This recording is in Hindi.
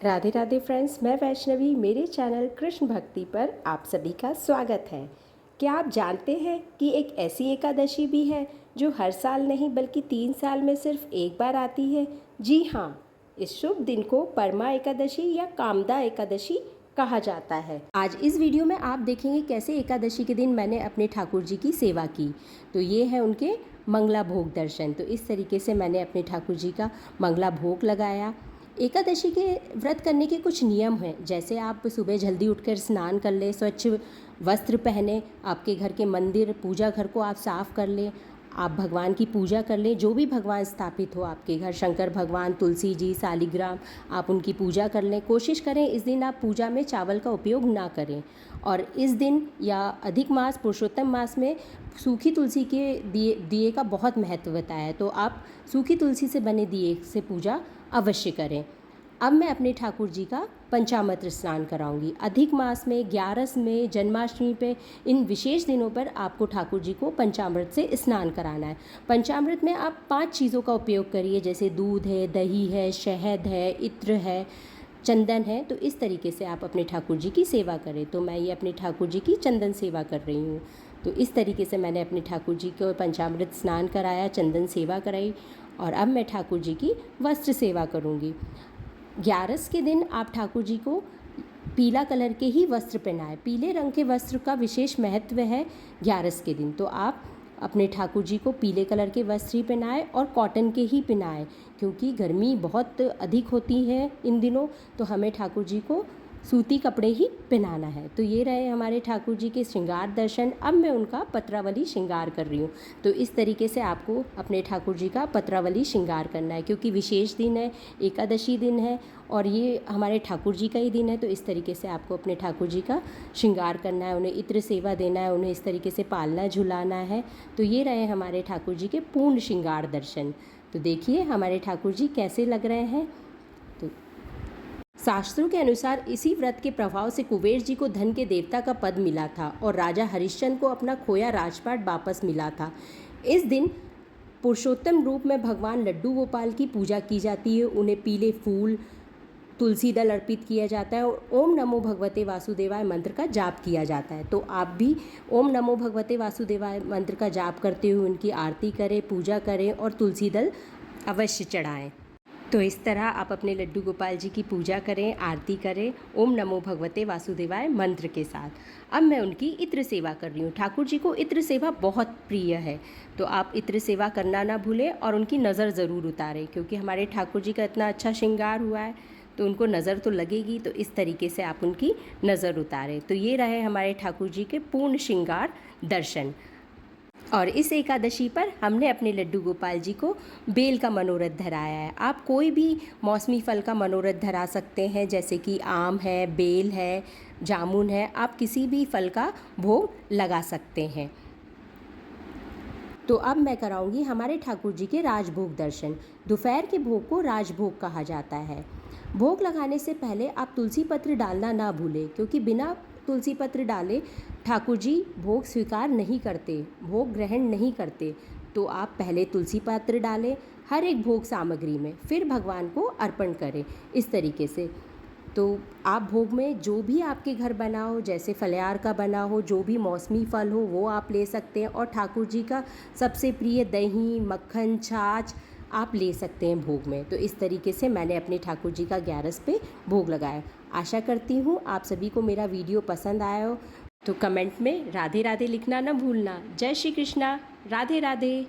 राधे राधे फ्रेंड्स, मैं वैष्णवी। मेरे चैनल कृष्ण भक्ति पर आप सभी का स्वागत है। क्या आप जानते हैं कि एक ऐसी एकादशी भी है जो हर साल नहीं बल्कि 3 साल में सिर्फ एक बार आती है? जी हाँ, इस शुभ दिन को परमा एकादशी या कामदा एकादशी कहा जाता है। आज इस वीडियो में आप देखेंगे कैसे एकादशी के दिन मैंने अपने ठाकुर जी की सेवा की। तो ये है उनके मंगला भोग दर्शन। तो इस तरीके से मैंने अपने ठाकुर जी का मंगला भोग लगाया। एकादशी के व्रत करने के कुछ नियम हैं, जैसे आप सुबह जल्दी उठकर स्नान कर लें, स्वच्छ वस्त्र पहने, आपके घर के मंदिर पूजा घर को आप साफ़ कर लें, आप भगवान की पूजा कर लें, जो भी भगवान स्थापित हो आपके घर, शंकर भगवान, तुलसी जी, शालिग्राम, आप उनकी पूजा कर लें। कोशिश करें इस दिन आप पूजा में चावल का उपयोग ना करें। और इस दिन या अधिक मास पुरुषोत्तम मास में सूखी तुलसी के दिए का बहुत महत्व बताया है, तो आप सूखी तुलसी से बने दिए से पूजा अवश्य करें। अब मैं अपने ठाकुर जी का पंचामृत स्नान कराऊंगी। अधिक मास में, ग्यारस में, जन्माष्टमी पे, इन विशेष दिनों पर आपको ठाकुर जी को पंचामृत से स्नान कराना है। पंचामृत में आप 5 चीज़ों का उपयोग करिए, जैसे दूध है, दही है, शहद है, इत्र है, चंदन है। तो इस तरीके से आप अपने ठाकुर जी की सेवा करें। तो मैं ये अपने ठाकुर जी की चंदन सेवा कर रही हूँ। तो इस तरीके से मैंने अपने ठाकुर जी को पंचामृत स्नान कराया, चंदन सेवा कराई, और अब मैं ठाकुर जी की वस्त्र सेवा करूँगी। ग्यारस के दिन आप ठाकुर जी को पीला कलर के ही वस्त्र पहनाएं। पीले रंग के वस्त्र का विशेष महत्व है ग्यारस के दिन। तो आप अपने ठाकुर जी को पीले कलर के वस्त्र ही पहनाएं और कॉटन के ही पहनाएं, क्योंकि गर्मी बहुत अधिक होती है इन दिनों। तो हमें ठाकुर जी को सूती कपड़े ही पहनाना है। तो ये रहे हमारे ठाकुर जी के श्रृंगार दर्शन। अब मैं उनका पत्रावली श्रृंगार कर रही हूँ। तो इस तरीके से आपको अपने ठाकुर जी का पत्रावली श्रृंगार करना है, क्योंकि विशेष दिन है, एकादशी दिन है और ये हमारे ठाकुर जी का ही दिन है। तो इस तरीके से आपको अपने ठाकुर जी का श्रृंगार करना है, उन्हें इत्र सेवा देना है, उन्हें इस तरीके से पालना झुलाना है। तो ये रहे हमारे ठाकुर जी के पूर्ण श्रृंगार दर्शन। तो देखिए हमारे ठाकुर जी कैसे लग रहे हैं। तो शास्त्रों के अनुसार इसी व्रत के प्रभाव से कुबेर जी को धन के देवता का पद मिला था और राजा हरिश्चंद्र को अपना खोया राजपाट वापस मिला था। इस दिन पुरुषोत्तम रूप में भगवान लड्डू गोपाल की पूजा की जाती है। उन्हें पीले फूल, तुलसी दल अर्पित किया जाता है और ओम नमो भगवते वासुदेवाय मंत्र का जाप किया जाता है। तो आप भी ओम नमो भगवते वासुदेवाय मंत्र का जाप करते हुए उनकी आरती करें, पूजा करें और तुलसी दल अवश्य चढ़ाएं। तो इस तरह आप अपने लड्डू गोपाल जी की पूजा करें, आरती करें ओम नमो भगवते वासुदेवाय मंत्र के साथ। अब मैं उनकी इत्र सेवा कर रही हूँ। ठाकुर जी को इत्र सेवा बहुत प्रिय है, तो आप इत्र सेवा करना ना भूलें और उनकी नज़र ज़रूर उतारें, क्योंकि हमारे ठाकुर जी का इतना अच्छा श्रृंगार हुआ है तो उनको नज़र तो लगेगी। तो इस तरीके से आप उनकी नज़र उतारें। तो ये रहे हमारे ठाकुर जी के पूर्ण श्रृंगार दर्शन। और इस एकादशी पर हमने अपने लड्डू गोपाल जी को बेल का मनोरथ धराया है। आप कोई भी मौसमी फल का मनोरथ धरा सकते हैं, जैसे कि आम है, बेल है, जामुन है। आप किसी भी फल का भोग लगा सकते हैं। तो अब मैं कराऊंगी हमारे ठाकुर जी के राजभोग दर्शन। दोपहर के भोग को राजभोग कहा जाता है। भोग लगाने से पहले आप तुलसी पत्र डालना ना भूलें, क्योंकि बिना तुलसी पत्र डाले ठाकुर जी भोग स्वीकार नहीं करते, भोग ग्रहण नहीं करते। तो आप पहले तुलसी पत्र डालें हर एक भोग सामग्री में, फिर भगवान को अर्पण करें इस तरीके से। तो आप भोग में जो भी आपके घर बना हो, जैसे फलियार का बना हो, जो भी मौसमी फल हो वो आप ले सकते हैं। और ठाकुर जी का सबसे प्रिय दही, मक्खन, छाछ आप ले सकते हैं भोग में। तो इस तरीके से मैंने अपने ठाकुर जी का ग्यारस पे भोग लगाया। आशा करती हूँ आप सभी को मेरा वीडियो पसंद आया हो। तो कमेंट में राधे राधे लिखना ना भूलना। जय श्री कृष्णा, राधे राधे।